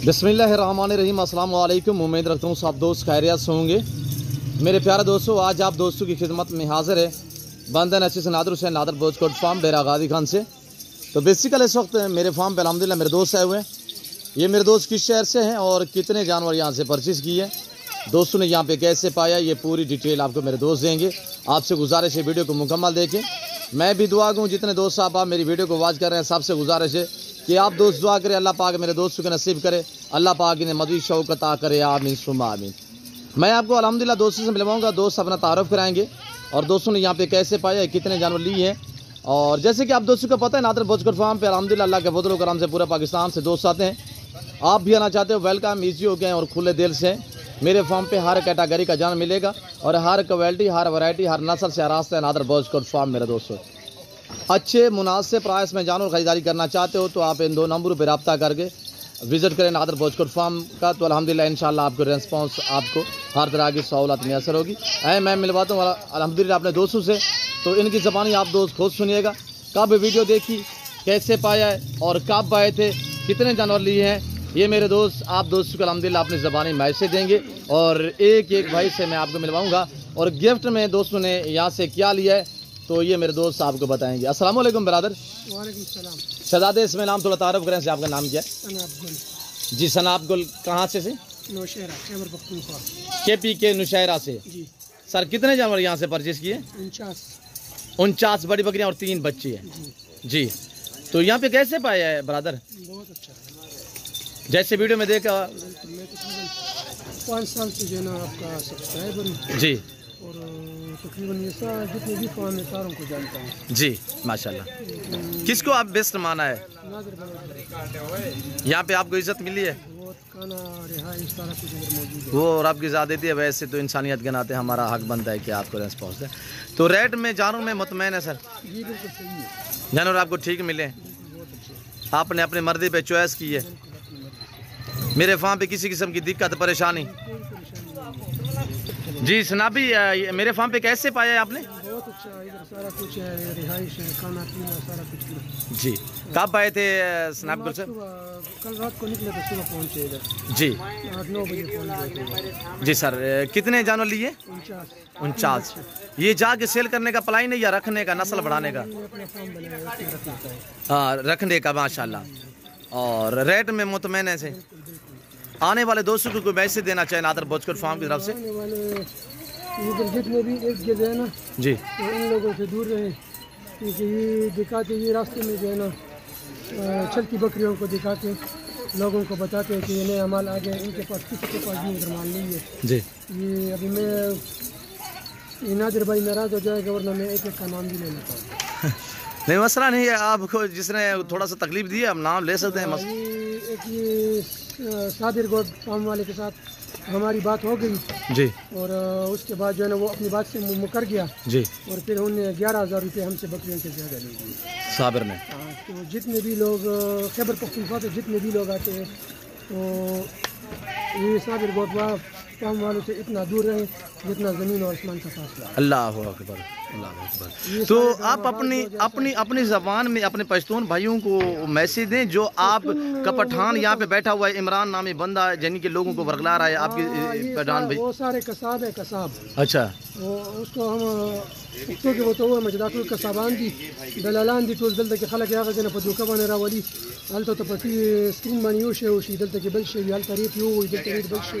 बिस्मिल्लाहिर्रहमानिर्रहीम। अस्सलाम वालेकुम। उम्मीद रखता हूँ सब दोस्त खैरियत से होंगे। मेरे प्यारे दोस्तों, आज आप दोस्तों की खिदमत में हाजिर है बंदन अच्छे से नादर हुसैन नादर बोजकोट फार्म डेरा गाजी खान से। तो बेसिकल इस वक्त मेरे फार्म पर अल्हम्दुलिल्लाह मेरे दोस्त आए हुए हैं। ये मेरे दोस्त किस शहर से हैं और कितने जानवर यहाँ से परचेज़ किए हैं, दोस्तों ने यहाँ पे कैसे पाया, ये पूरी डिटेल आपको मेरे दोस्त देंगे। आपसे गुजारिश है वीडियो को मुकम्मल देखें। मैं भी दुआ दूँ जितने दोस्त आप मेरी वीडियो को वॉच कर रहे हैं, सबसे गुजारिश है कि आप दोस्त दुआ करें, अल्लाह पाक मेरे दोस्तों के नसीब करे, अल्लाह पाक इन्हें मज़ीद शौक़ अता करे, आमीन सुम्मा आमीन। मैं आपको अल्हम्दुलिल्लाह दोस्तों से मिलवाऊंगा, दोस्त अपना तारुफ कराएंगे और दोस्तों ने यहाँ पे कैसे पाया, कितने जानवर लिए हैं। और जैसे कि आप दोस्तों को पता है, नादर बोजकोट फार्म पे अल्हम्दुलिल्लाह अल्लाह के फज़ल करम से पूरा पाकिस्तान से दोस्त आते हैं। आप भी आना चाहते हो, वेलकम, ईजी हो गए और खुले दिल से। मेरे फार्म पे हर कैटेगरी का जानवर मिलेगा और हर क्वालिटी, हर वैरायटी, हर नस्ल से रास्ता है नादर बोजकोट फार्म मेरे दोस्तों। अच्छे मुनासिब प्राइस में जानवर ख़रीदारी करना चाहते हो तो आप इन 2 नंबरों पर रब्ता करके विज़िट करें नादर बोजकोट फार्म का। तो अल्हम्दुलिल्लाह इंशाल्लाह आपको रेस्पॉन्स, आपको हर तरह की सहूलत मैसर होगी। मैं मिलवाता हूँ अल्हम्दुलिल्लाह अपने दोस्तों से, तो इनकी ज़बानी आप दोस्त खुद सुनिएगा। कब वीडियो देखी, कैसे पाया है और कब आए थे, कितने जानवर लिए हैं, ये मेरे दोस्त आप दोस्तों को अल्हम्दुलिल्लाह अपनी ज़बानी मैसेज देंगे। और एक एक भाई से मैं आपको मिलवाऊँगा और गिफ्ट में दोस्तों ने यहाँ से क्या लिया है तो ये मेरे दोस्त आपको बताएंगे। अस्सलाम वालेकुम ब्रदर। वालेकुम सलाम। शहजादे, इसमें नाम थोड़ा तारुफ करें से, आपका नाम क्या है? सनाब गुल। जी सनाब गुल, कहाँ से? नौशहरा, खैबर पख्तूनख्वा। KP के नौशहरा से जी। सर कितने जानवर यहाँ से परचेज किए? 49 बड़ी बकरियाँ और 3 बच्ची है जी। तो यहाँ पे कैसे पाया है ब्रदर? बहुत अच्छा है, जैसे वीडियो में देखा। मैं तकरीबन 5 साल से जो है ना आपका सब्सक्राइबर हूँ जी और तकरीबन ये जितने भी फार्म में सारों को जानता हूँ जी माशाल्लाह। किसको आप बेस्ट माना है? नादर बना यहाँ पे आपको इज्जत मिली है? बहुत खाना रिहाई सारा कुछ इधर मौजूद है। वो और आपकी ज़्यादा देती है, वैसे तो इंसानियत के नाते हमारा हक बनता है कि आपको रेस्पॉन्स दें। तो रेट में जानवर में मुतमैन है सर? जी बिल्कुल सही है, जानवर आपको ठीक मिले, बहुत अच्छे। आपने अपनी मर्जी पे चॉइस की है। मेरे फार्म पे किसी किस्म की दिक्कत परेशानी जी सनाबी, मेरे फार्म पे कैसे पाया है आपने? बहुत अच्छा, इधर सारा कुछ है, रिहाइश है, खाना पीना सारा कुछ। जी कब आए थे सनाबगुल से? कल रात को निकले तो सुबह पहुँचे इधर जी 8-9 बजे पहुँच गए। जी सर, कितने जानवर लिए? 49। ये जाके सेल करने का प्लान है या रखने का, नस्ल बढ़ाने का? हाँ रखने का माशाल्लाह। और रेट में मुतमैन है से? आने वाले दोस्तों को कोई मैसेज देना चाहिए नादर बोजकोट फार्म की तरफ से? आने वाले इधर जितने भी एक जगह है ना जी, तो इन लोगों से दूर रहें, क्योंकि ये दिखाते, ये रास्ते में जो है ना चलती बकरियों को दिखाते, लोगों को बताते हैं कि ये नया माल आ गया, इनके पास किसी के पास भी इधर माल नहीं है जी। ये अभी मैं ये नादिर भाई नाराज़ हो जाएगा वरना मैं एक एक का नाम भी ले लेता हूँ। नहीं मसला नहीं है, आपको जिसने थोड़ा सा तकलीफ दी है आप नाम ले सकते हैं। ये सादिर गोड फार्म वाले के साथ हमारी बात हो गई जी और उसके बाद जो है ना वो अपनी बात से मुकर गया जी और फिर उन्होंने 11,000 रुपये हमसे बकरियों के ज़्यादा ले लिए साबिर ने। तो जितने भी लोग खैबर पख्तूनख्वा से जितने भी लोग आते हैं तो ये साबिर गोड फार्म वालों से इतना दूर रहे जितना ज़मीन और आसमान का फासला। अल्लाह अकबर, अल्लाह अकबर। तो आप अपनी ज़बान में अपने पश्तून भाइयों को मैसेज दें, जो आप का पठान यहाँ पे बैठा हुआ है, इमरान नामी बंदा है, यानी कि लोगों को वर्गला रहा है आपकी पठान भाई। वो सारे कसाब है, कसाब। अच्छा, वो उसको हम के वो तो मजदातुल कसाबान दी दलालान दी टोल दलता के खलक यागा जना पदुका बने रावली हलतो तो पति स्क्रीन बनी योशे वशी दलता के बलशे हल तारीफ यो दलता के बलशे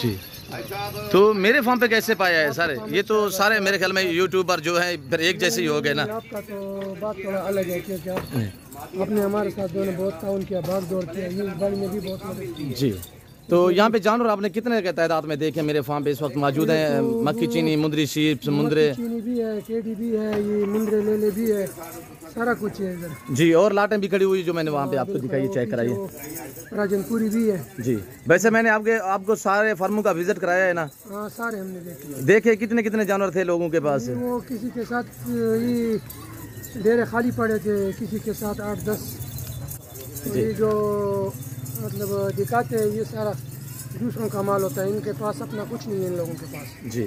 जी। तो मेरे फार्म पे कैसे पाया है सर? ये तो सारे मेरे ख्याल में यूट्यूबर जो है फिर एक जैसे ही हो गए ना। आपका तो बात थोड़ा अलग है, क्योंकि आपने हमारे साथ जो है बहुत ताउन किया, भाग दौड़ किया, ये बारे में भी बहुत मदद की जी। तो यहाँ पे जानवर आपने कितने के तादाद में देखे मेरे फार्म पे इस वक्त मौजूद हैं? मक्खी चीनी, मुंदरी शीप, समुंदरे चीनी भी है, केडी भी है, ये मुंदरे लेले भी है, सारा कुछ है इधर जी। और लाटें भी खड़ी हुई जो मैंने वहाँ पे आपको दिखाई, चेक कराइए। राजनपुरी भी है जी। वैसे मैंने आपको सारे फार्मों का विजिट कराया है ना? हाँ सारे हमने देखे। देखे कितने कितने जानवर थे लोगों के पास? वो किसी के साथ ये डेरे खाली पड़े थे, किसी के साथ 8-10। ये जो मतलब दिखाते हैं ये सारा दूसरों का माल होता है, इनके पास अपना कुछ नहीं है इन लोगों के पास जी।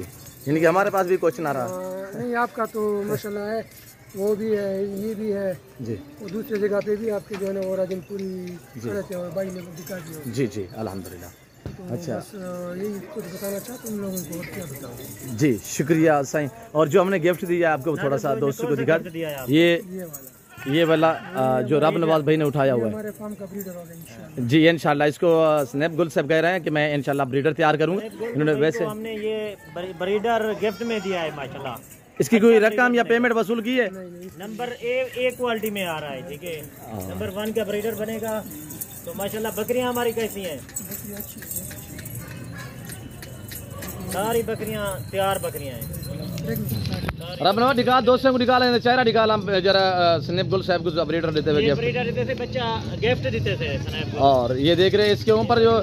यानी कि हमारे पास भी क्वेश्चन आ रहा नहीं आपका तो माशाल्लाह है, वो भी है, ये भी है जी। और दूसरी जगह पे भी आपके जो है ना वो राजनपुरी रहते हैं और भाई ने दिखा दिया। जी जी अल्हम्दुलिल्लाह। तो अच्छा। बस यही कुछ बताना चाहता हूँ उन लोगों को, और क्या बताऊँ। जी शुक्रिया साईं। और जो हमने गिफ्ट दिया आपको थोड़ा सा दोस्तों को दिखा, ये वाला जो रब नवाज भाई ने उठाया हुआ है, हमारे फार्म का ब्रीडर होगा इंशाल्लाह। जी इंशाल्लाह। इसको स्नैप गुल साहब कह रहे हैं कि मैं इंशाल्लाह ब्रीडर तैयार करूँगा। इन्होंने वैसे हमने ये ब्रीडर गिफ्ट में दिया है माशाल्लाह। इसकी कोई रकम या पेमेंट वसूल की है? नंबर ए क्वालिटी में आ रहा है, ठीक है। नंबर 1 का ब्रीडर बनेगा। तो माशाल्लाह बकरियां हमारी कैसी हैं? सारी बकरियां तैयार बकरियां हैं। रबनवा दिखा, दोस्तों को निकाल, चेहरा निकाल हम जरा स्नैप गुल साहब को ब्रीडर देते हुए गिफ्ट। ब्रीडर देते थे, बच्चा गिफ्ट देते थे स्नैप को। और ये देख रहे हैं इसके ऊपर जो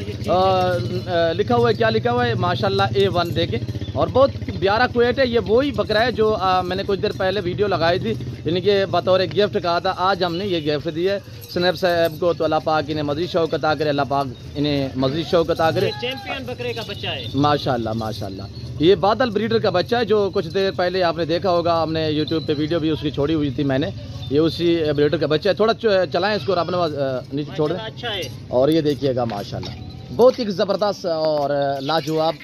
लिखा हुआ है, क्या लिखा हुआ है? माशाल्लाह A1 देखे। और बहुत प्यारा क्वेट है। ये वही बकरा है जो मैंने कुछ देर पहले वीडियो लगाई थी, इनके बतौर गिफ्ट कहा था। आज हमने ये गिफ्ट दिया है स्नैप साहब को। तो अल्लाह पाक इन्हें मज़ीद शौकत अता करे, अल्लाह पाक इन्हें मज़ीद शौकत अता करे। चैंपियन बकरे का बच्चा है माशाल्लाह माशाल्लाह। ये बादल ब्रीडर का बच्चा है जो कुछ देर पहले आपने देखा होगा, हमने यूट्यूब पे वीडियो भी उसकी छोड़ी हुई थी मैंने। ये उसी ब्रीडर का बच्चा है। थोड़ा चलाएं इसको, अपने नीचे छोड़ दें। अच्छा है। और ये देखिएगा माशाल्लाह, बहुत ही ज़बरदस्त और लाजवाब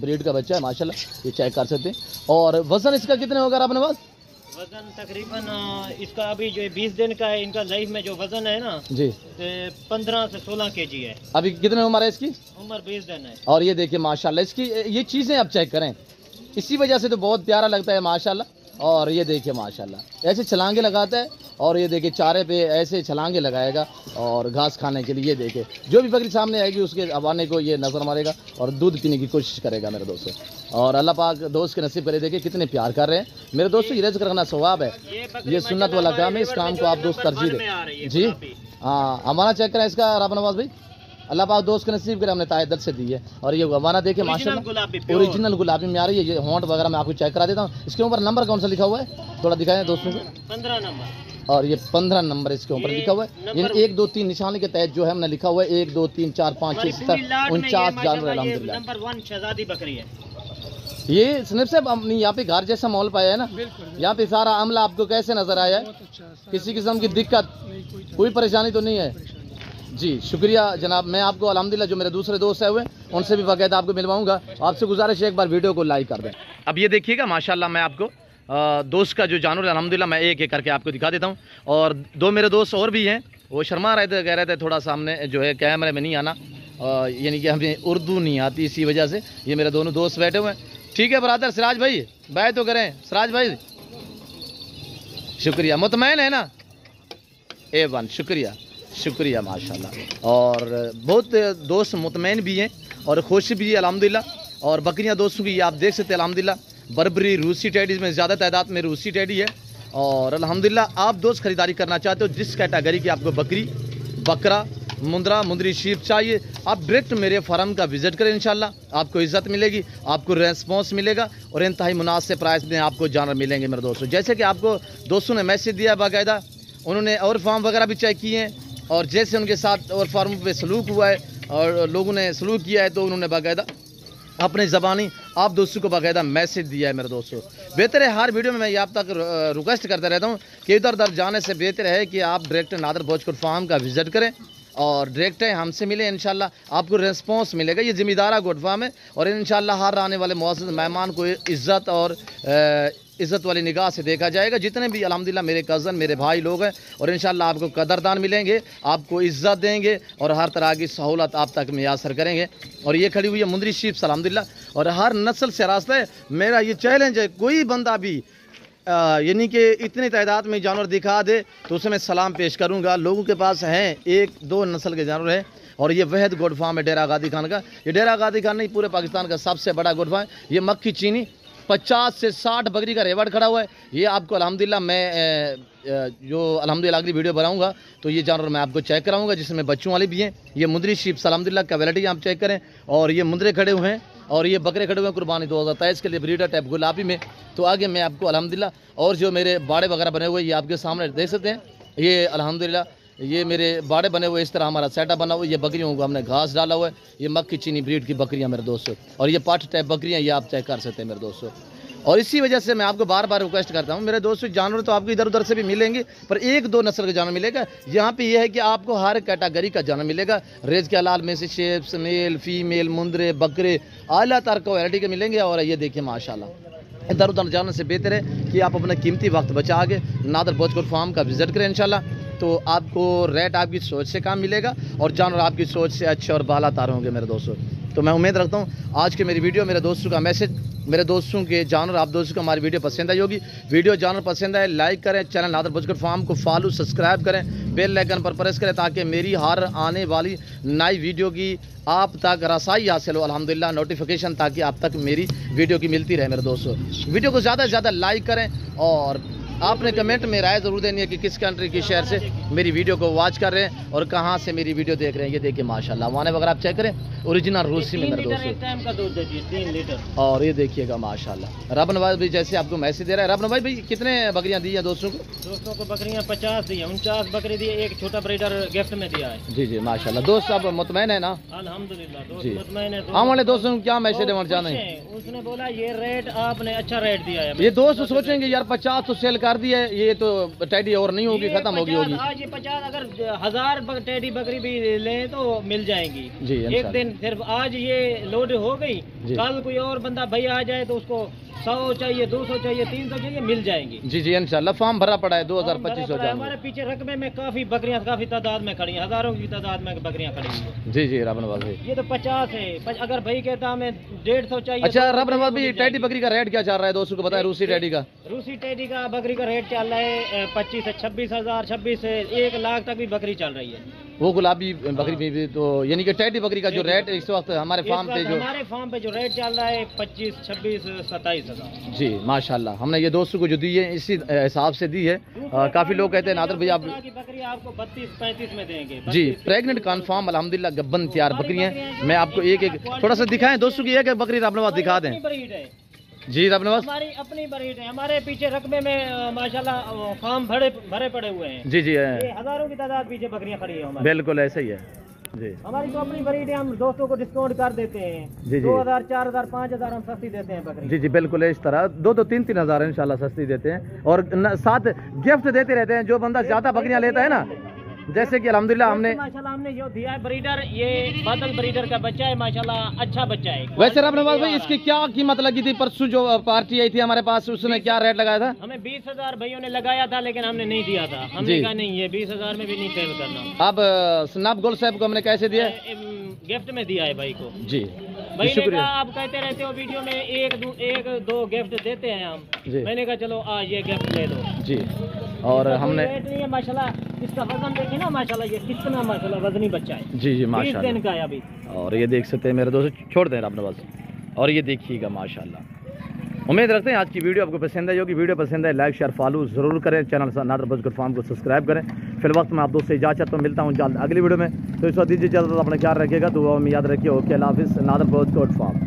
ब्रीड का बच्चा है माशाल्लाह। ये चेक कर सकते हैं। और वज़न इसका कितने होगा अपने पास? वजन तकरीबन इसका अभी जो 20 दिन का है, इनका लाइफ में जो वजन है ना जी 15 से 16 kg है। अभी कितने उम्र है इसकी? उम्र 20 दिन है। और ये देखिए माशाल्लाह, इसकी ये चीज़ें आप चेक करें, इसी वजह से तो बहुत प्यारा लगता है माशाल्लाह। और ये देखिए माशाल्लाह ऐसे छलांगे लगाता है। और ये देखिए चारे पे ऐसे छलांगे लगाएगा और घास खाने के लिए। ये देखिए जो भी बकरी सामने आएगी उसके हवाने को ये नज़र मारेगा और दूध पीने की कोशिश करेगा मेरे दोस्तों। और अल्लाह पाक दोस्त के नसीब करे। देखिए कितने प्यार कर रहे हैं मेरे दोस्तों। ये रिज़्क़ करना सवाब है, ये सुन्नत वाला काम है। इस काम को आप दोस्त तरजीह दें। जी हाँ, हमारा चेक करें इसका रब नवाज भाई। अल्लाह पाक दोस्त के नसीब करे, हमने तायदत से दी है। और ये हमारा देखिए माशाल्लाह ओरिजिनल गुलाबी में आ रही है। ये होंठ वगैरह मैं आपको चेक करा देता हूँ। इसके ऊपर नंबर कौन सा लिखा हुआ है थोड़ा दिखाएं दोस्तों को? 15 नंबर। और ये 15 नंबर इसके ऊपर लिखा हुआ है। ये 1 2 3 निशानी के तहत जो है हमने लिखा हुआ है 1 2 3 4 5 6 7 49 जानवर अल्हम्दुलिल्लाह। नंबर 1 शहजादी बकरी है ये स्नैप साहब हमने यहाँ पे घर जैसा माहौल पाया है ना। यहाँ पे सारा अमला आपको कैसे नजर आया है? किसी किस्म की दिक्कत, कोई परेशानी तो नहीं है? जी शुक्रिया जनाब। मैं आपको अल्हम्दुलिल्लाह जो मेरे दूसरे दोस्त है हुए उनसे भी बाकायदा आपको मिलवाऊंगा। आपसे गुजारिश है एक बार वीडियो को लाइक कर दें। अब ये देखिएगा माशाल्लाह, मैं आपको दोस्त का जो जानवर है अल्हम्दुलिल्लाह मैं एक एक करके आपको दिखा देता हूँ। और 2 मेरे दोस्त और भी हैं, वो शर्मा रहे थे, कह रहे थे थोड़ा सामने जो है कैमरे में नहीं आना, यानी कि हमें उर्दू नहीं आती, इसी वजह से ये मेरे दोनों दोस्त बैठे हुए हैं। ठीक है ब्रदर सिराज भाई, बाय तो करें सिराज भाई। शुक्रिया, मुतमैन है ना? A1 शुक्रिया शुक्रिया माशाल्लाह। और बहुत दोस्त मुतमैन भी हैं और खुश भी है अल्हम्दुलिल्लाह। और बकरियां दोस्तों की आप देख सकते हैं अल्हम्दुलिल्लाह, बर्बरी रूसी टेडीज़ में ज़्यादा तादाद में रूसी टेडी है। और अल्हम्दुलिल्लाह आप दोस्त खरीदारी करना चाहते हो, जिस कैटेगरी की आपको बकरी, बकरा, मुंद्रा, मुंदरी शीप चाहिए, आप डायरेक्ट मेरे फार्म का विज़िट करें। इंशाल्लाह आपको इज़्ज़त मिलेगी, आपको रेस्पॉन्स मिलेगा और इंतहाई मुनासिब प्राइस में आपको जानवर मिलेंगे मेरे दोस्तों। जैसे कि आपको दोस्तों ने मैसेज दिया बाकायदा, उन्होंने और फार्म वगैरह भी चेक किए हैं और जैसे उनके साथ और फार्म पे सलूक हुआ है और लोगों ने सलूक किया है तो उन्होंने बाकायदा अपने ज़बानी आप दोस्तों को बाकायदा मैसेज दिया है मेरे दोस्तों। बेहतर है हर वीडियो में मैं आप तक रिक्वेस्ट करता रहता हूँ कि इधर उधर जाने से बेहतर है कि आप डायरेक्ट नादर भोजपुर फार्म का विज़िट करें और डायरेक्ट हमसे मिले। इंशाल्लाह आपको रेस्पॉन्स मिलेगा। ये ज़िम्मेदारा गोट फार्म है और इंशाल्लाह हर आने वाले मुअज़्ज़ज़ मेहमान को इज़्ज़त और इज़्ज़त वाली निगाह से देखा जाएगा। जितने भी अल्हम्दुलिल्लाह मेरे कज़न मेरे भाई लोग हैं और इंशाल्लाह आपको कदरदान मिलेंगे, आपको इज़्ज़त देंगे और हर तरह की सहूलत आप तक मुयस्सर करेंगे। और ये खड़ी हुई है मुंदरी शीप अल्हम्दुलिल्लाह और हर नस्ल से रास्ता है। मेरा ये चैलेंज है, कोई बंदा भी यानी कि इतनी तादाद में जानवर दिखा दे तो उसे मैं सलाम पेश करूँगा। लोगों के पास हैं 1-2 नस्ल के जानवर हैं और ये वहद गोट फार्म है डेरा गादी खान का। ये डेरा गादी खान नहीं, पूरे पाकिस्तान का सबसे बड़ा गोट फार्म है। ये मक्खी चीनी 50 से 60 बकरी का रेवड़ खड़ा हुआ है। ये आपको अल्हम्दुलिल्लाह मैं जो अल्हम्दुलिल्लाह अगली वीडियो बनाऊंगा तो ये जानवर मैं आपको चेक कराऊंगा, जिसमें बच्चों वाले भी हैं। ये मुंदरी शीप अल्हम्दुलिल्लाह क्वालिटी आप चेक करें। और ये मुंदरे खड़े हुए हैं और ये बकरे खड़े हुए हैं कुर्बानी 2023 के लिए ब्रीडर टाइप गुलाबी में। तो आगे मैं आपको अल्हम्दुलिल्लाह और जो मेरे बाड़े वगैरह बने हुए ये आपके सामने देख सकते हैं। ये अल्हम्दुलिल्लाह ये मेरे बाड़े बने हुए, इस तरह हमारा सेटअप बना हुआ है। ये बकरियों को हमने घास डाला हुआ है। ये मक्की चीनी ब्रीड की बकरियां मेरे दोस्तों, और ये पाठ टाइप बकरियां, ये आप चेक कर सकते हैं मेरे दोस्तों। और इसी वजह से मैं आपको बार बार रिक्वेस्ट करता हूँ मेरे दोस्तों, जानवर तो आपको इधर उधर से भी मिलेंगे, पर एक दो नस्ल का जानवर मिलेगा। यहाँ पे ये है कि आपको हर कैटेगरी का जानवर मिलेगा। रेज के हलाल में से शेप्स, मेल, फीमेल, मुंदरे, बकरे, आला तर क्वालिटी के मिलेंगे। और ये देखिए माशाल्लाह, इधर उधर जाने से बेहतर है कि आप अपना कीमती वक्त बचा के नादर बोचकोट फार्म का विजिट करें इंशाल्लाह। तो आपको रेट आपकी सोच से काम मिलेगा और जानवर आपकी सोच से अच्छे और बाला तार होंगे मेरे दोस्तों। तो मैं उम्मीद रखता हूँ आज के मेरी वीडियो मेरे दोस्तों का मैसेज, मेरे दोस्तों के जानवर, आप दोस्तों को हमारी वीडियो पसंद आई होगी। वीडियो जानवर पसंद आए लाइक करें, चैनल नादर बोचकोट फार्म को फॉलो सब्सक्राइब करें, बेल आइकन पर प्रेस करें ताकि मेरी हर आने वाली नई वीडियो की आप तक रसाई हासिल हो अल्हम्दुलिल्लाह, नोटिफिकेशन ताकि आप तक मेरी वीडियो की मिलती रहे मेरे दोस्तों। वीडियो को ज़्यादा से ज़्यादा लाइक करें और आपने कमेंट में राय ज़रूर देनी है कि किस कंट्री की शहर से मेरी वीडियो को वॉच कर रहे हैं और कहाँ से मेरी वीडियो देख रहे हैं। ये देखिए माशाल्लाह, वाने वगैरह आप चेक करें, ओरिजिनल रूसी में मेरे दोस्तों। टाइम का दूध देती है 3 लीटर। और ये देखिएगा माशाल्लाह, रब नवाज भी जैसे आपको मैसेज दे रहा है। रब नवाज भाई कितने बकरियां दी हैं दोस्तों को? दोस्तों को बकरियां 50 दी है, 49 बकरी दी है, एक छोटा ब्रीडर गिफ्ट में दिया है। जी जी माशाल्लाह। दोस्त आप मुतमैन है ना? अल्हम्दुलिल्लाह जी। दोस्त मुतमईन है। आने वाले दोस्तों को क्या मैसेज देना चाहते हैं? उसने बोला ये रेट आपने अच्छा रेट दिया है। ये दोस्त सोचेंगे यार 50 तो सेल कर दिया है, ये तो टैडी और नहीं होगी, खत्म होगी। आज ये 50 अगर 1000 टैडी बकरी भी लें तो मिल जाएंगी जी एक दिन। सिर्फ आज ये लोड हो गई, कल कोई और बंदा भाई आ जाए तो उसको 100 चाहिए, 200 चाहिए, 300 चाहिए, मिल जाएंगी। जी जी इंशाल्लाह। फॉर्म भरा पड़ा है 2025 हो जाएगा। हमारे पीछे रकबे में काफी बकरियां काफी तादाद में खड़ी हैं, हजारों की तादाद में बकरियां खड़ी हैं। जी जी रब नवाज भाई, ये तो 50 है, अगर भाई कहता हमें 150 चाहिए। अच्छा रब नवाज भाई, टैडी बकरी का रेट क्या चल रहा है दोस्तों को बताएं? रूसी टैडी का, रूसी टैडी का बकरी का रेट चल रहा है 25 से 26 हजार, 26 से 1 लाख तक भी बकरी चल रही है। वो गुलाबी बकरी भी तो यानी कि टैडी बकरी का जो रेट इस वक्त हमारे फार्म पे जो रेट चल रहा है 25, 26, 27 हजार। जी माशाल्लाह, हमने ये दोस्तों को जो दी है इसी हिसाब से दी है। काफी लोग कहते हैं नादर भाई आप की बकरी आपको 32-35 में देंगे। जी प्रेग्नेंट कन्फर्म अल्हम्दुलिल्लाह, गब्बन तैयार बकरी हैं। मैं आपको एक एक थोड़ा सा दिखाएं दोस्तों की, एक बकरी रबनवाज दिखा दें। जी रबनवाज हमारी अपनी ब्रीड है, हमारे पीछे रकबे में माशाल्लाह फार्म भरे पड़े हुए हैं। जी जी ये हजारों की तादाद पीछे बकरियां खड़ी है। बिल्कुल ऐसा ही है जी। हमारी तो अपनी ब्रीड है, हम दोस्तों को डिस्काउंट कर देते हैं। जी 2000, 4000, 5000 हम सस्ती देते हैं बकरी। जी जी बिल्कुल इस तरह 2-2, 3-3 हजार इंशाल्लाह सस्ती देते हैं और साथ गिफ्ट देते रहते हैं। जो बंदा ज्यादा बकरियां लेता है ना, जैसे कि अल्हम्दुलिल्लाह हमने माशाल्लाह हमने जो दिया है ब्रीडर, ये बादल ब्रीडर का बच्चा है, माशाल्लाह अच्छा बच्चा है। वैसे रब नवाज भाई इसकी क्या कीमत लगी थी? परसों जो पार्टी आई थी हमारे पास, उसने क्या रेट लगाया था? हमें 20,000 भाइयों ने लगाया था, लेकिन हमने नहीं दिया था। हमने कहा नहीं, ये 20,000 में भी नहीं सेल करना। अब सनाब गोल साहब को हमने कैसे दिया? गिफ्ट में दिया है भाई को। जी भाई ने कहा आप कहते रहते हो वीडियो में एक दो गिफ्ट देते हैं हम, मैंने कहा चलो आज ये गिफ्ट ले दो जी। और हमने नहीं है माशाल्लाह, इसका वजन देखे ना माशाल्लाह, ये कितना माशाल्लाह वजनी बच्चा है। जी जी माशाल्लाह, 20 दिन का है अभी। और ये देख सकते हैं मेरे दोस्त, छोड़ दें अपने पास। और ये देखिएगा माशाल्लाह। उम्मीद रखते हैं आज की वीडियो आपको पसंद आई होगी। वीडियो पसंद है लाइक शेयर फॉलो जरूर करें, चैनल नादर बोचकोट फार्म को सब्सक्राइब करें। फिर वक्त में आप दोस्त से इजाजत तो मिलता हूँ जल्द अगली वीडियो में। तो इस वक्त दीजिए इजाजत, अपना ख्याल रखिएगा, दुआ में याद रखिए। ओके अल्लाह हाफिज़। नादर बोचकोट फार्म।